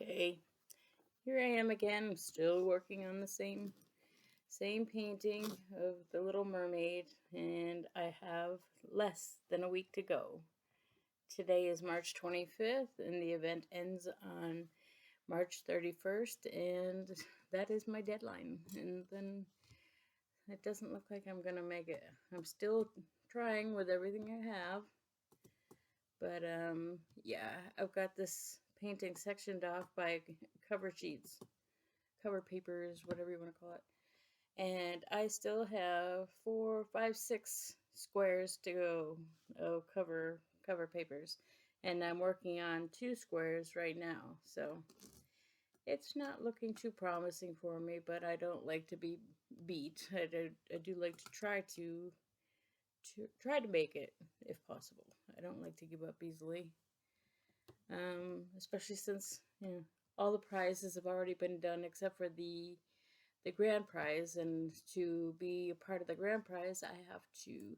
Okay, here I am again, still working on the same painting of the Little Mermaid, and I have less than a week to go. Today is March 25th, and the event ends on March 31st, and that is my deadline. And then it doesn't look like I'm gonna make it. I'm still trying with everything I have, but yeah, I've got this painting sectioned off by cover sheets, cover papers, whatever you want to call it. And I still have 4, 5, 6 squares to go of cover papers, and I'm working on 2 squares right now. So it's not looking too promising for me, but I don't like to be beat. I do like to try to make it if possible. I don't like to give up easily, especially since all the prizes have already been done except for the grand prize, and to be a part of the grand prize I have to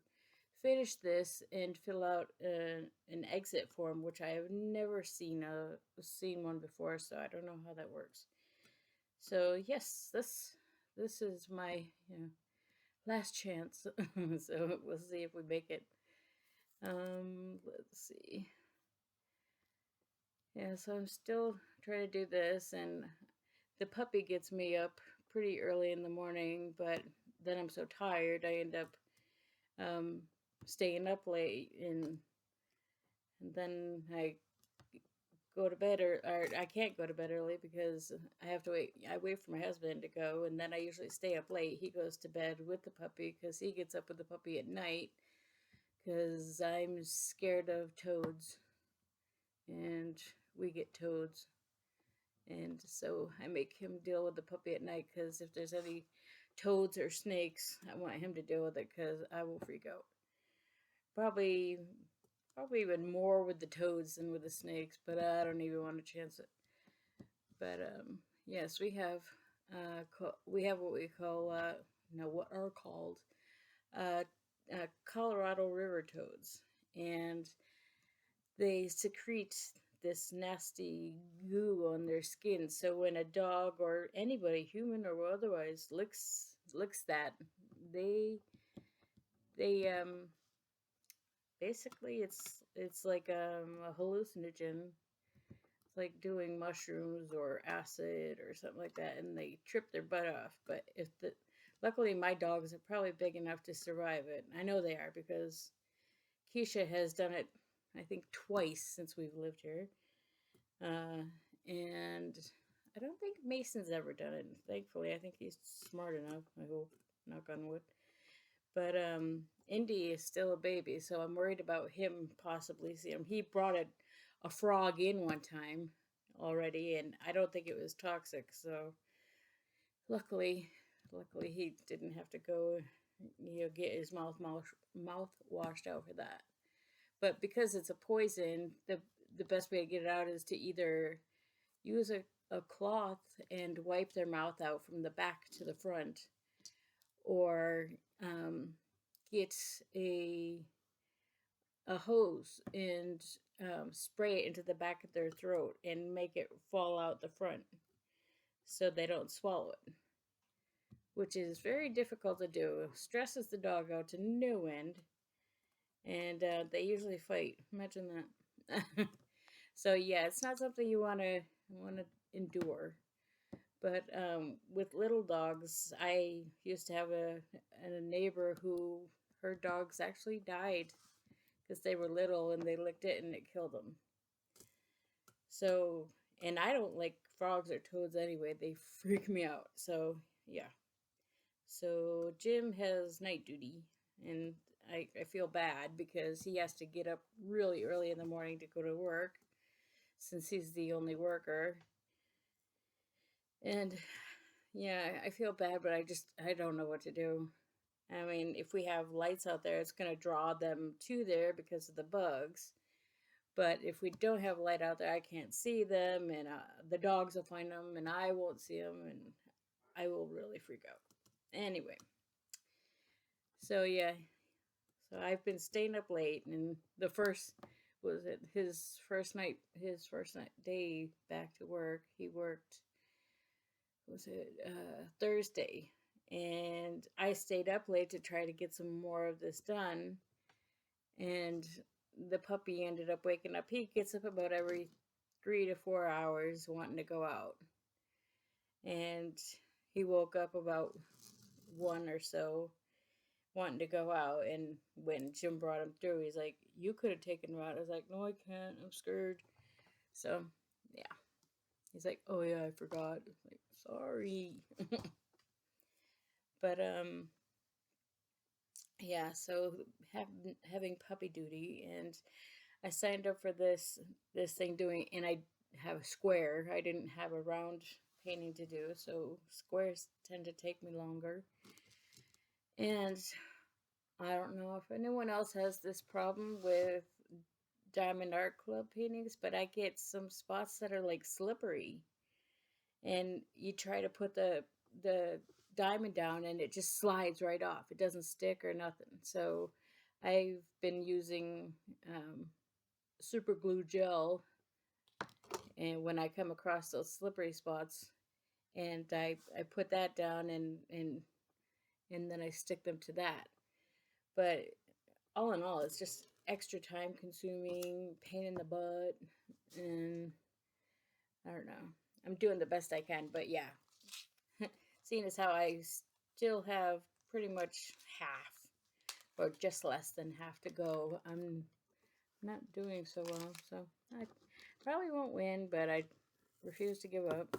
finish this and fill out an exit form, which I have never seen one before, so I don't know how that works. So yes, this is my last chance. So we'll see if we make it. Let's see. Yeah, so I'm still trying to do this, and the puppy gets me up pretty early in the morning, but then I'm so tired I end up um, staying up late, and then I go to bed, or I can't go to bed early because I have to wait. I wait for my husband to go, and then I usually stay up late. He goes to bed with the puppy because he gets up with the puppy at night because I'm scared of toads, and we get toads. And so I make him deal with the puppy at night because if there's any toads or snakes, I want him to deal with it because I will freak out. Probably, probably even more with the toads than with the snakes, but I don't even want to chance it. But yes, we have what we call what are called uh, Colorado river toads, and they secrete this nasty goo on their skin. So when a dog or anybody, human or otherwise, licks that, they they basically it's like a hallucinogen. It's like doing mushrooms or acid or something like that, and they trip their butt off. But if the luckily my dogs are probably big enough to survive it. I know they are because Keisha has done it, I think, twice since we've lived here. Uh, and I don't think Mason's ever done it. Thankfully, I think he's smart enough. I hope, knock on wood. But Indy is still a baby, so I'm worried about him possibly seeing him. He brought a frog in one time already, and I don't think it was toxic. So luckily, luckily he didn't have to go, get his mouth washed out for that. But because it's a poison, the best way to get it out is to either use a cloth and wipe their mouth out from the back to the front, or get a hose and spray it into the back of their throat and make it fall out the front so they don't swallow it, which is very difficult to do. Stresses the dog out to no end, and they usually fight. Imagine that. So yeah, it's not something you want to endure. But with little dogs, I used to have a neighbor who her dogs actually died because they were little and they licked it and it killed them. So, and I don't like frogs or toads anyway; they freak me out. So yeah. So Jim has night duty, and I feel bad because he has to get up really early in the morning to go to work since he's the only worker. And yeah, I feel bad, but I don't know what to do. I mean, if we have lights out there, it's going to draw them to there because of the bugs. But if we don't have light out there, I can't see them, and the dogs will find them, and I won't see them, and I will really freak out. Anyway, so yeah, so I've been staying up late, and the first was it his first night day back to work. He worked, was it Thursday, and I stayed up late to try to get some more of this done. And the puppy ended up waking up. He gets up about every 3 to 4 hours wanting to go out, and he woke up about one or so wanting to go out. And when Jim brought him through, he's like, "You could have taken him out." I was like, "No, I can't. I'm scared." So yeah, he's like, "Oh yeah, I forgot." I was like, "Sorry." But yeah. So having puppy duty, and I signed up for this thing doing, and I have a square. I didn't have a round painting to do, so squares tend to take me longer. And I don't know if anyone else has this problem with Diamond Art Club paintings, but I get some spots that are like slippery, and you try to put the diamond down, and it just slides right off. It doesn't stick or nothing. So I've been using super glue gel, and when I come across those slippery spots, and I put that down, and then I stick them to that. But all in all, it's just extra time consuming, pain in the butt, and I don't know. I'm doing the best I can, but yeah, seeing as how I still have pretty much half, or just less than half to go, I'm not doing so well. So I probably won't win, but I refuse to give up.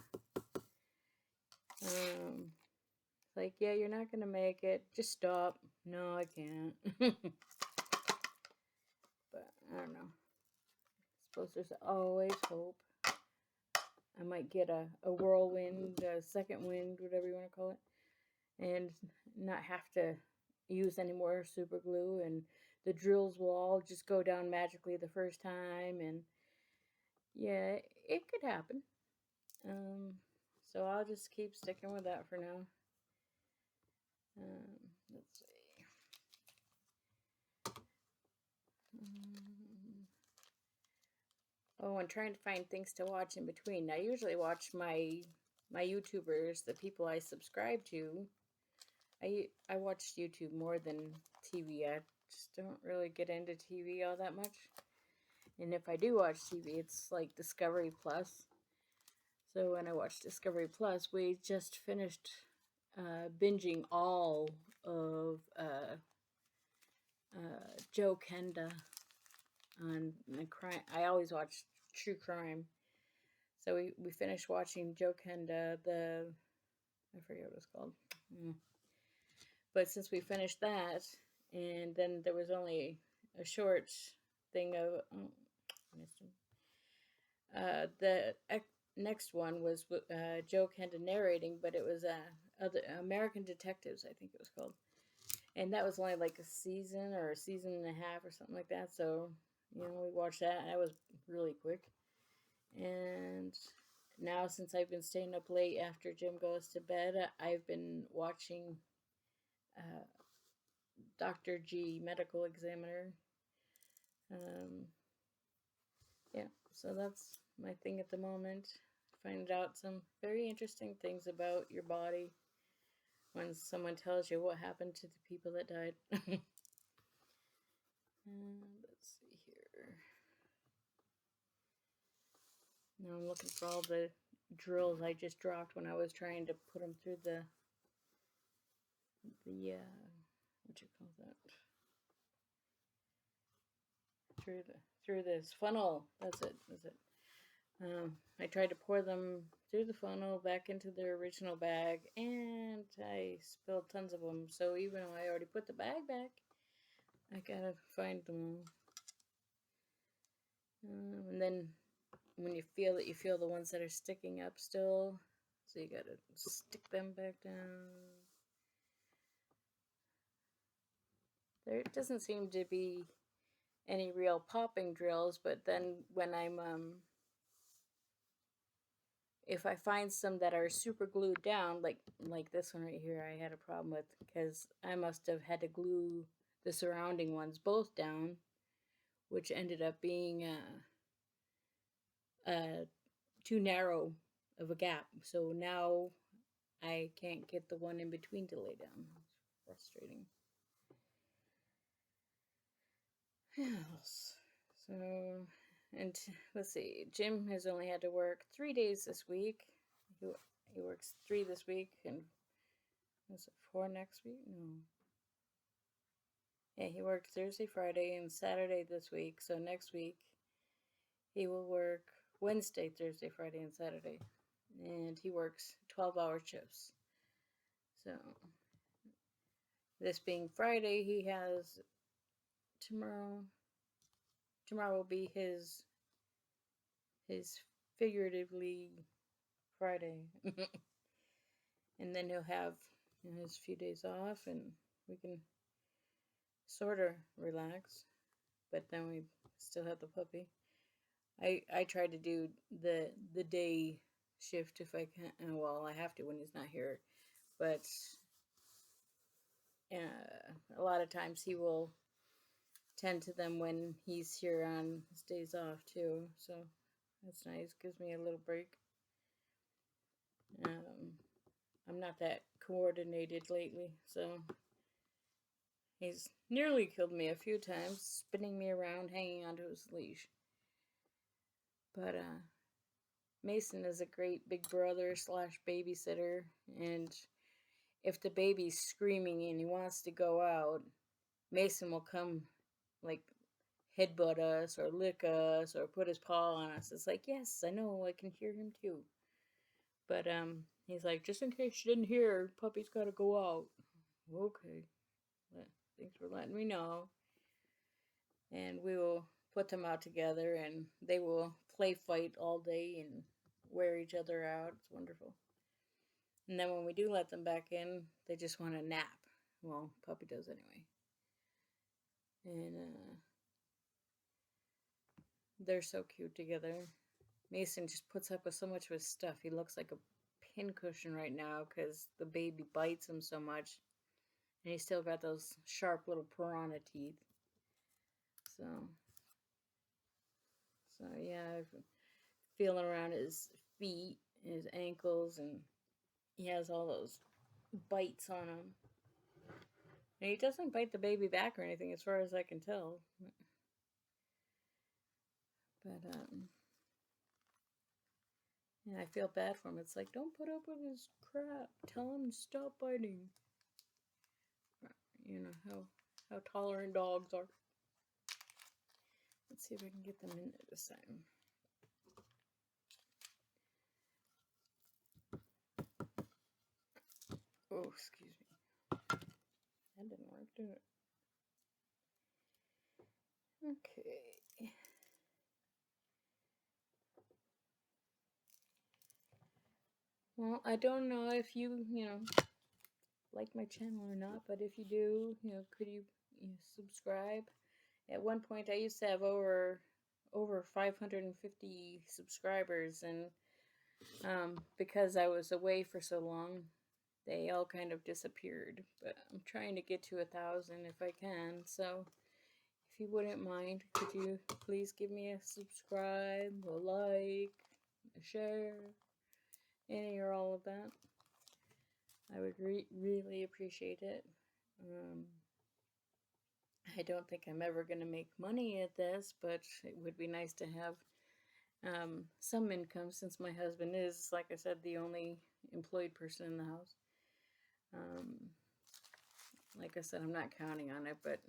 Like, yeah, you're not gonna make it. Just stop. No, I can't. But I don't know. I suppose there's always hope. I might get a whirlwind, a second wind, whatever you want to call it, and not have to use any more super glue, and the drills will all just go down magically the first time, and yeah, it could happen. So I'll just keep sticking with that for now. Let's see. Oh, and trying to find things to watch in between. I usually watch my YouTubers, the people I subscribe to. I watch YouTube more than TV. I just don't really get into TV all that much. And if I do watch TV, it's like Discovery Plus. So when I watch Discovery Plus, we just finished binging all of Joe Kenda on the crime. I always watch true crime. So we finished watching Joe Kenda, I forget what it's called. But since we finished that, and then there was only a short thing of, missed him. The next one was Joe Kenda narrating, but it was other American Detectives, I think it was called. And that was only like a season or a season and a half or something like that. So, we watched that, and that was really quick. And now, since I've been staying up late after Jim goes to bed, I've been watching Dr. G, Medical Examiner. Yeah, so that's my thing at the moment. Find out some very interesting things about your body when someone tells you what happened to the people that died. Let's see here. Now I'm looking for all the drills I just dropped when I was trying to put them through the what you call that? Through this funnel. That's it. I tried to pour them through the funnel back into their original bag, and I spilled tons of them. So even though I already put the bag back, I gotta find them all. And then when you feel the ones that are sticking up still, so you gotta stick them back down. There doesn't seem to be any real popping drills, but then when I'm if I find some that are super glued down, like this one right here, I had a problem with, because I must have had to glue the surrounding ones both down, which ended up being too narrow of a gap. So now I can't get the one in between to lay down. It's frustrating. Yes. So, and let's see, Jim has only had to work 3 days this week. He works 3 this week, and is it 4 next week? No. Yeah, he worked Thursday, Friday, and Saturday this week. So next week he will work Wednesday, Thursday, Friday, and Saturday. And he works 12-hour shifts. So this being Friday, he has tomorrow. Tomorrow will be his figuratively Friday. And then he'll have his few days off, and we can sort of relax. But then we still have the puppy. I tried to do the day shift if I can. Well, I have to when he's not here, but a lot of times he will tend to them when he's here on his days off too. So that's nice. Gives me a little break. I'm not that coordinated lately, so he's nearly killed me a few times, spinning me around, hanging onto his leash. But Mason is a great big brother / babysitter, and if the baby's screaming and he wants to go out, Mason will come, like, headbutt us or lick us or put his paw on us. It's like, yes, I know, I can hear him too. But he's like, just in case you didn't hear, puppy's got to go out. Okay, thanks for letting me know. And we will put them out together, and they will play fight all day and wear each other out. It's wonderful. And then when we do let them back in, they just want to nap. Well, puppy does anyway. And they're so cute together. Mason just puts up with so much of his stuff. He looks like a pincushion right now because the baby bites him so much. And he's still got those sharp little piranha teeth. So yeah, feeling around his feet, his ankles, and he has all those bites on him. And he doesn't bite the baby back or anything, as far as I can tell. But yeah, I feel bad for him. It's like, don't put up with his crap. Tell him to stop biting. You know how tolerant dogs are. Let's see if I can get them in there this time. Oh, excuse me. That didn't work, did it? Okay. Well, I don't know if you like my channel or not, but if you do, could you subscribe? At one point, I used to have over 550 subscribers, and because I was away for so long, they all kind of disappeared. But I'm trying to get to 1,000 if I can. So if you wouldn't mind, could you please give me a subscribe, a like, a share, any or all of that? I would really appreciate it. I don't think I'm ever going to make money at this, but it would be nice to have some income, since my husband is, like I said, the only employed person in the house. Like I said, I'm not counting on it, but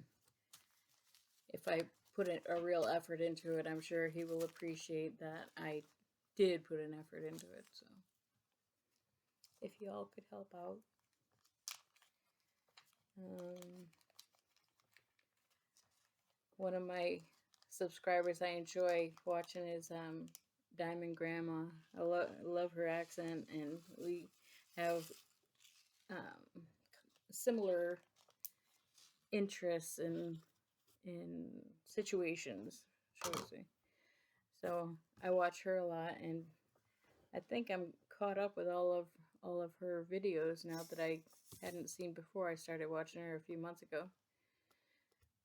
if I put a real effort into it, I'm sure he will appreciate that I did put an effort into it. So if you all could help out. One of my subscribers I enjoy watching is Diamond Grandma. I love her accent, and we have similar interests in situations, shall we say. So I watch her a lot, and I think I'm caught up with all of her videos now that I hadn't seen before. I started watching her a few months ago.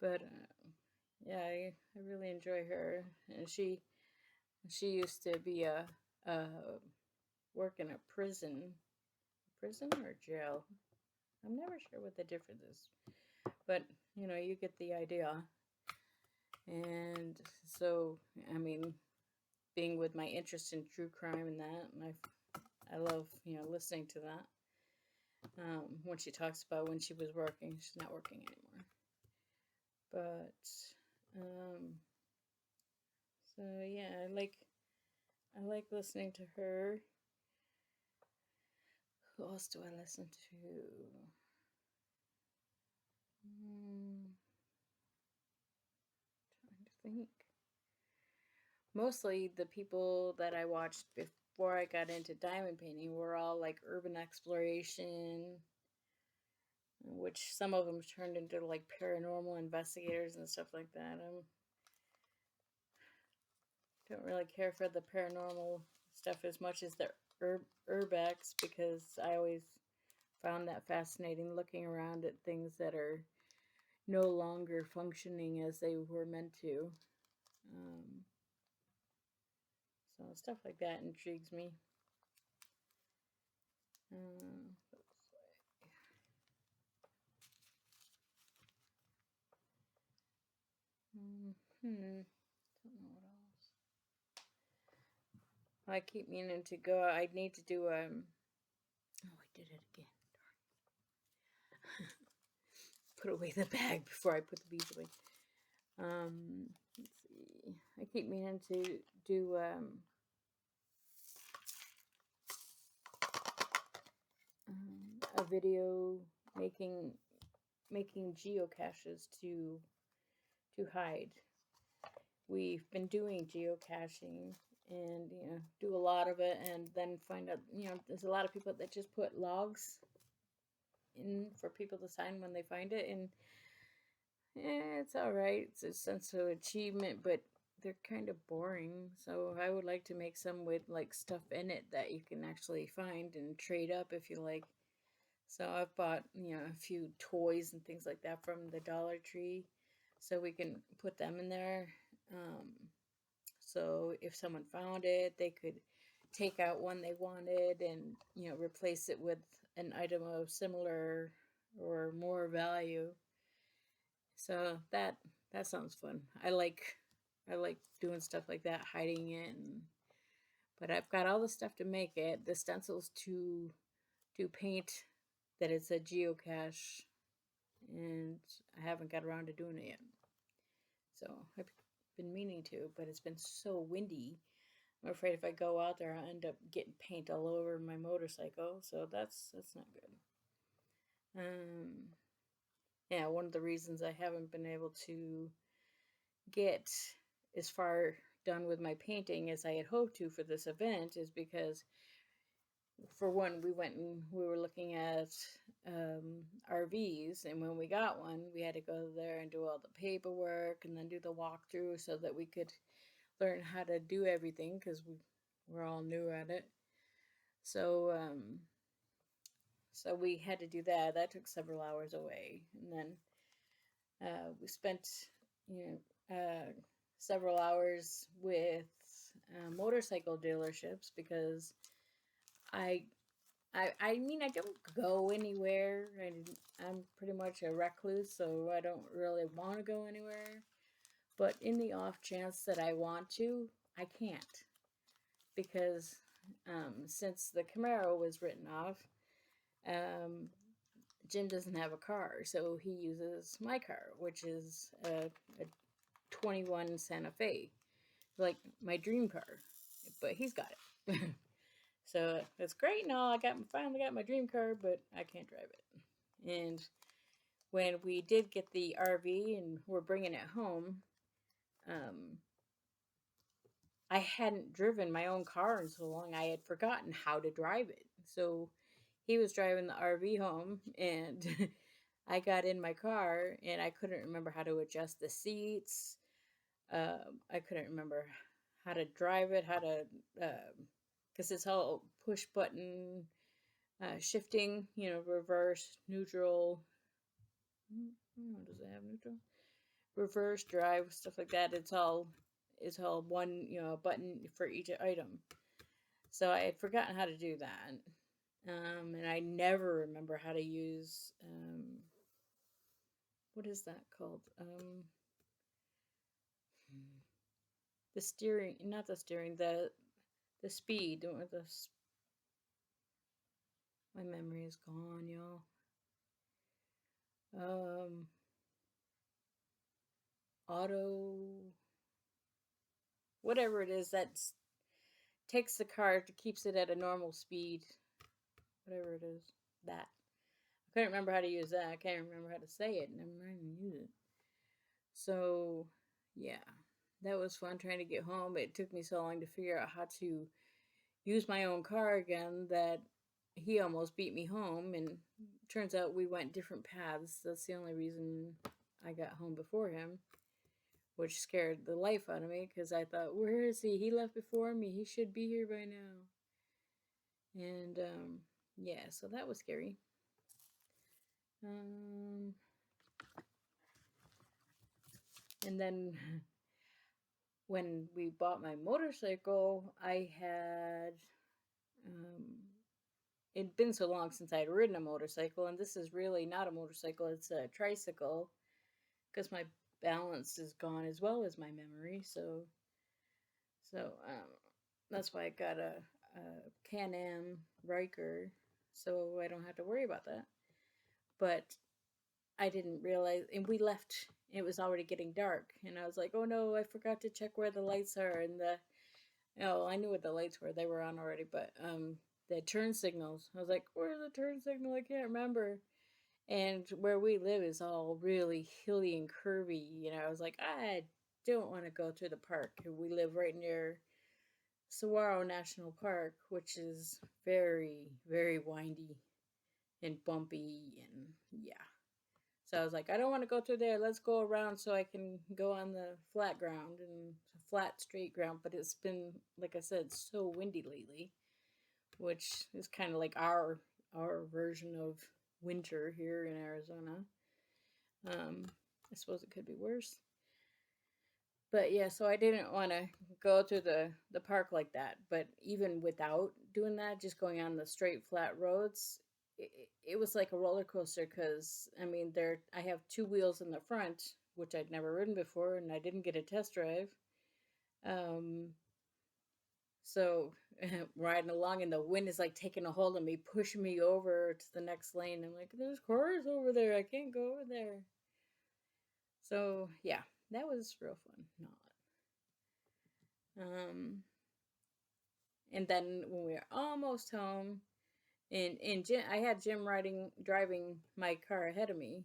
But Yeah, I really enjoy her, and she used to be a work in a prison or jail. I'm never sure what the difference is, but you get the idea. And so, I mean, being with my interest in true crime and that, and I love listening to that. When she talks about when she was working, she's not working anymore. But so yeah, I like listening to her. Who else do I listen to? Trying to think. Mostly the people that I watched before I got into diamond painting were all like urban exploration, which some of them turned into like paranormal investigators and stuff like that. I don't really care for the paranormal stuff as much as the urbex, because I always found that fascinating, looking around at things that are no longer functioning as they were meant to. Um, so stuff like that intrigues me. Uh, Don't know what else. I keep meaning to go. I need to do Oh, I did it again. Put away the bag before I put the beads away. Let's see. I keep meaning to do a video making geocaches to hide. We've been doing geocaching and do a lot of it, and then find out there's a lot of people that just put logs in for people to sign when they find it, and it's all right. It's a sense of achievement, but they're kind of boring. So I would like to make some with like stuff in it that you can actually find and trade up if you like. So I've bought a few toys and things like that from the Dollar Tree, so we can put them in there. Um, so if someone found it, they could take out one they wanted and replace it with an item of similar or more value. So that sounds fun. I like doing stuff like that, hiding it. But I've got all the stuff to make it. The stencils to paint that it's a geocache, and I haven't got around to doing it yet. So I've been meaning to, but it's been so windy. I'm afraid if I go out there, I'll end up getting paint all over my motorcycle. So that's not good. Yeah, one of the reasons I haven't been able to get as far done with my painting as I had hoped to for this event is because, for one, we went and we were looking at RVs, and when we got one, we had to go there and do all the paperwork and then do the walkthrough so that we could learn how to do everything, because we're all new at it. So we had to do that. That took several hours away, and then we spent several hours with motorcycle dealerships, because I I mean, I don't go anywhere. I'm pretty much a recluse, so I don't really want to go anywhere. But in the off chance that I want to, I can't, because since the Camaro was written off, um, Jim doesn't have a car, so he uses my car, which is a 21 Santa Fe, like my dream car, but he's got it. So it's great and all. Finally got my dream car, but I can't drive it. And when we did get the RV and we're bringing it home, um, I hadn't driven my own car in so long. I had forgotten how to drive it. So he was driving the RV home, and I got in my car and I couldn't remember how to adjust the seats. I couldn't remember how to drive it, because it's all push button shifting, reverse, neutral. Does it have neutral? reverse drive, stuff like that. It's all one, button for each item. So I had forgotten how to do that. And I never remember how to use what is that called? The steering, not the steering, the speed. My memory is gone, y'all. Um, auto, whatever it is that takes the car to keeps it at a normal speed, whatever it is. That I couldn't remember how to use that. I can't remember how to say it. Never mind use it. So, yeah, that was fun trying to get home. It took me so long to figure out how to use my own car again that he almost beat me home. And turns out we went different paths. That's the only reason I got home before him, which scared the life out of me because I thought, where is he? He left before me. He should be here by now. And yeah, so that was scary. And then when we bought my motorcycle, I had it'd been so long since I'd ridden a motorcycle, and this is really not a motorcycle, it's a tricycle, because my balance is gone as well as my memory. So that's why I got a Can-Am Riker, so I don't have to worry about that. But I didn't realize, and we left. It was already getting dark, and I was like, "Oh no, I forgot to check where the lights are." And I knew what the lights were; they were on already. But the turn signals. I was like, "Where's the turn signal? I can't remember." And where we live is all really hilly and curvy. I was like, I don't want to go to the park. We live right near Saguaro National Park, which is very, very windy and bumpy, and yeah. So I was like, I don't want to go through there. Let's go around so I can go on the flat ground and flat, straight ground. But it's been, like I said, so windy lately, which is kind of like our version of winter here in Arizona. I suppose it could be worse. But yeah, so I didn't want to go to the park like that. But even without doing that, just going on the straight flat roads, it was like a roller coaster. Because I have two wheels in the front, which I'd never ridden before, and I didn't get a test drive. Um, so riding along, and the wind is like taking a hold of me, pushing me over to the next lane. I'm like, there's cars over there. I can't go over there. So yeah, that was real fun. Not. Um, and then when we were almost home, and Jim, I had Jim driving my car ahead of me,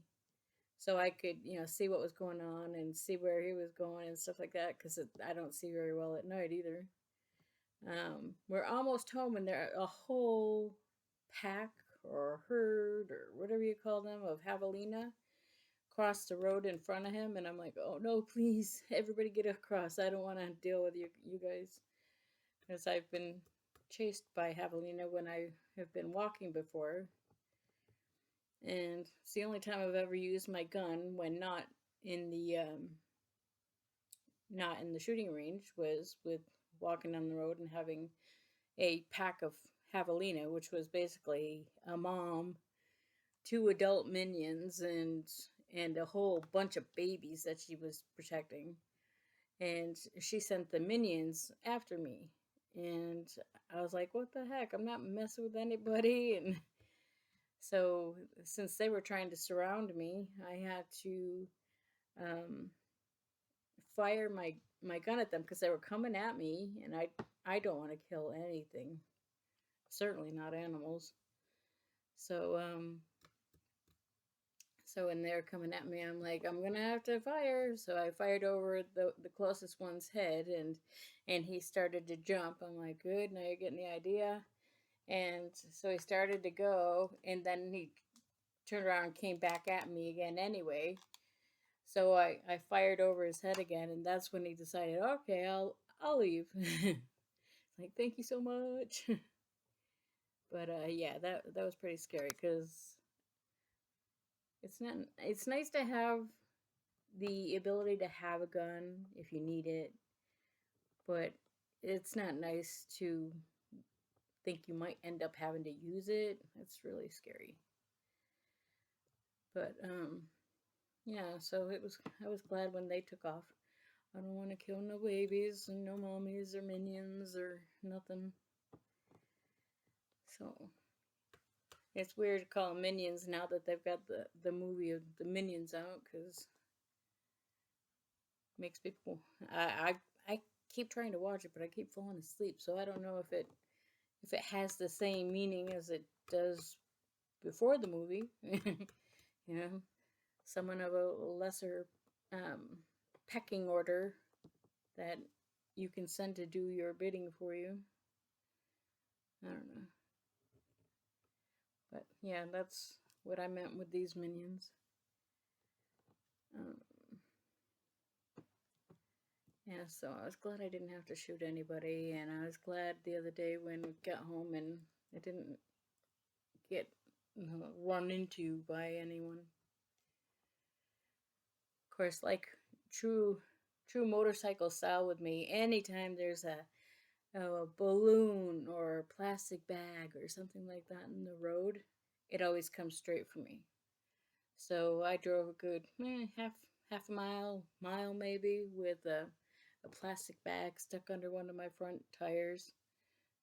so I could see what was going on and see where he was going and stuff like that. Because I don't see very well at night either. We're almost home, and there a whole pack or herd or whatever you call them of javelina crossed the road in front of him, and I'm like, oh no, please, everybody get across. I don't want to deal with you guys, because I've been chased by javelina when I have been walking before, and it's the only time I've ever used my gun when in the not in the shooting range, was with walking down the road and having a pack of javelina, which was basically a mom, two adult minions, and a whole bunch of babies that she was protecting. And she sent the minions after me, and I was like, what the heck, I'm not messing with anybody. And so since they were trying to surround me, I had to um, fire my gun at them, because they were coming at me, and I don't want to kill anything, certainly not animals. So when they're coming at me, I'm like, I'm gonna have to fire. So I fired over the closest one's head, and he started to jump. I'm like, good, now you're getting the idea. And so he started to go, and then he turned around and came back at me again anyway. So I fired over his head again, and that's when he decided, okay, I'll leave. Like, thank you so much. But yeah, that was pretty scary, because it's nice to have the ability to have a gun if you need it, but it's not nice to think you might end up having to use it. It's really scary. But yeah, so I was glad when they took off. I don't want to kill no babies and no mommies or minions or nothing. So it's weird to call them minions now that they've got the movie of the Minions out, because it makes people. I keep trying to watch it, but I keep falling asleep. So I don't know if it has the same meaning as it does before the movie. You know, someone of a lesser um, pecking order that you can send to do your bidding for you. I don't know. But yeah, that's what I meant with these minions. Um, yeah, so I was glad I didn't have to shoot anybody, and I was glad the other day when we got home and I didn't get run into by anyone. Of course, like true true motorcycle style with me, anytime there's a balloon or a plastic bag or something like that in the road, it always comes straight for me. So I drove a good half a mile maybe, with a plastic bag stuck under one of my front tires.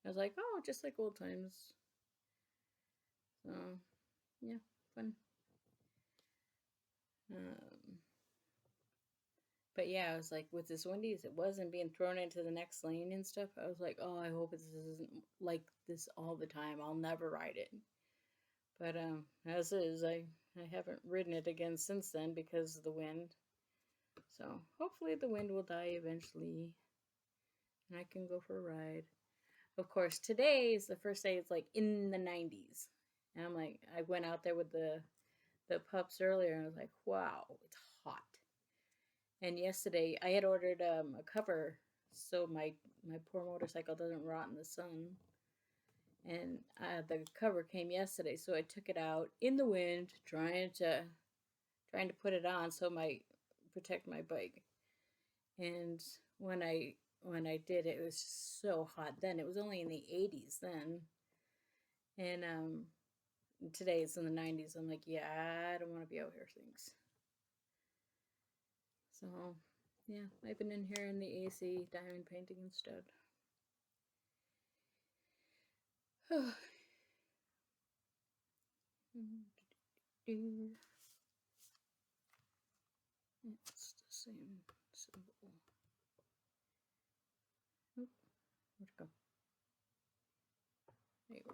I was like, oh, just like old times. So yeah, fun. Um, but yeah, I was like, with this Wendy's, it wasn't being thrown into the next lane and stuff. I was like, oh, I hope this isn't like this all the time. I'll never ride it. But as is, I haven't ridden it again since then because of the wind. So hopefully the wind will die eventually, and I can go for a ride. Of course, today is the first day it's like in the 90s. And I'm like, I went out there with the pups earlier, and I was like, wow, it's hot. And yesterday I had ordered a cover so my poor motorcycle doesn't rot in the sun. And the cover came yesterday, so I took it out in the wind, trying to put it on so my protect my bike. And when I did, it was just so hot. Then it was only in the 80s then, and today it's in the 90s. I'm like, yeah, I don't want to be out here. Things. So yeah, I've been in here in the AC diamond painting instead. It's the same symbol. Oop, where'd it go? There you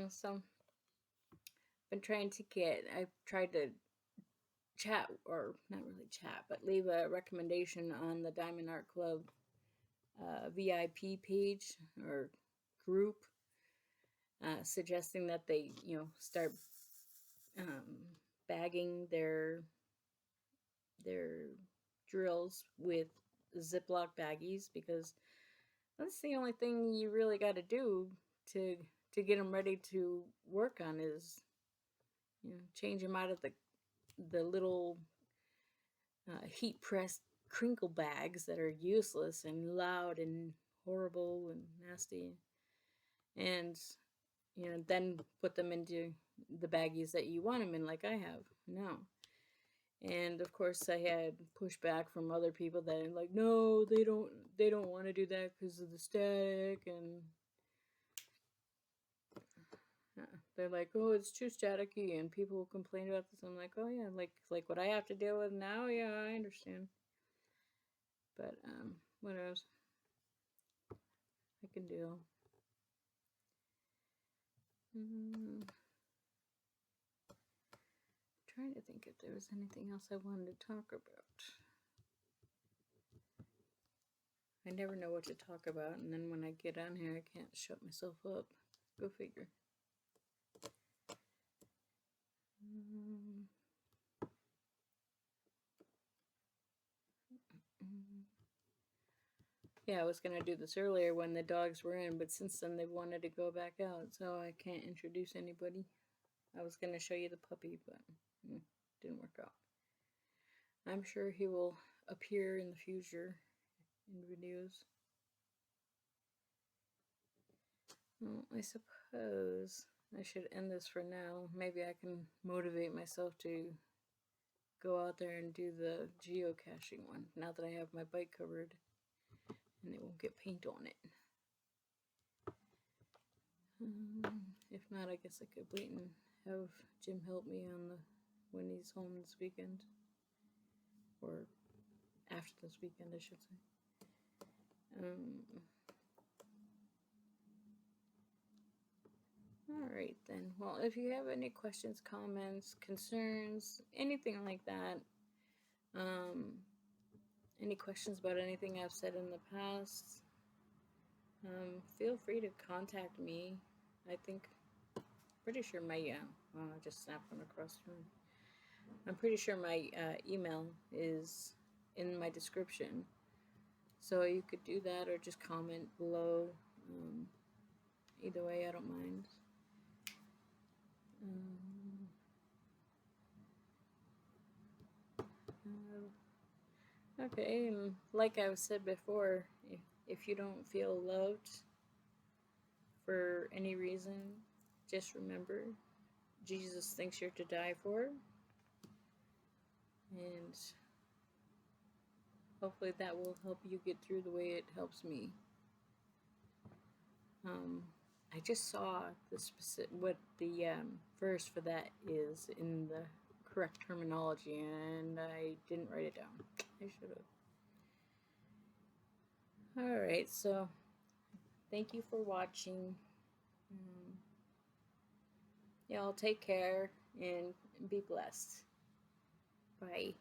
are. So been trying to I've tried to chat, or not really chat, but leave a recommendation on the Diamond Art Club VIP page or group, suggesting that they, start um, bagging their drills with Ziploc baggies, because that's the only thing you really got to do to get them ready to work on, is change them out of the little heat pressed crinkle bags that are useless and loud and horrible and nasty, and then put them into the baggies that you want them in, like I have now. And of course, I had pushback from other people that are like, no, they don't want to do that because of the static, and they're like, oh, it's too staticky, and people will complain about this. I'm like, oh yeah, like what I have to deal with now. Yeah, I understand. But what else? I can deal. Trying to think if there was anything else I wanted to talk about. I never know what to talk about, and then when I get on here, I can't shut myself up. Go figure. Yeah, I was gonna do this earlier when the dogs were in, but since then they wanted to go back out, so I can't introduce anybody. I was going to show you the puppy, but didn't work out. I'm sure he will appear in the future in videos. Well, I suppose I should end this for now. Maybe I can motivate myself to go out there and do the geocaching one now that I have my bike covered and it won't get paint on it. If not, I guess I could wait and have Jim help me on when he's home this weekend, or after this weekend, I should say. Alright then. Well, if you have any questions, comments, concerns, anything like that, any questions about anything I've said in the past, feel free to contact me. I think, pretty sure my, I just snapped one across the room. I'm pretty sure my email is in my description. So you could do that or just comment below. Either way, I don't mind. Okay, and like I said before, if you don't feel loved for any reason, just remember, Jesus thinks you're to die for. And hopefully that will help you get through the way it helps me. I just saw what the verse for that is in the correct terminology, and I didn't write it down. I should have. Alright, so thank you for watching. Y'all take care and be blessed. Bye.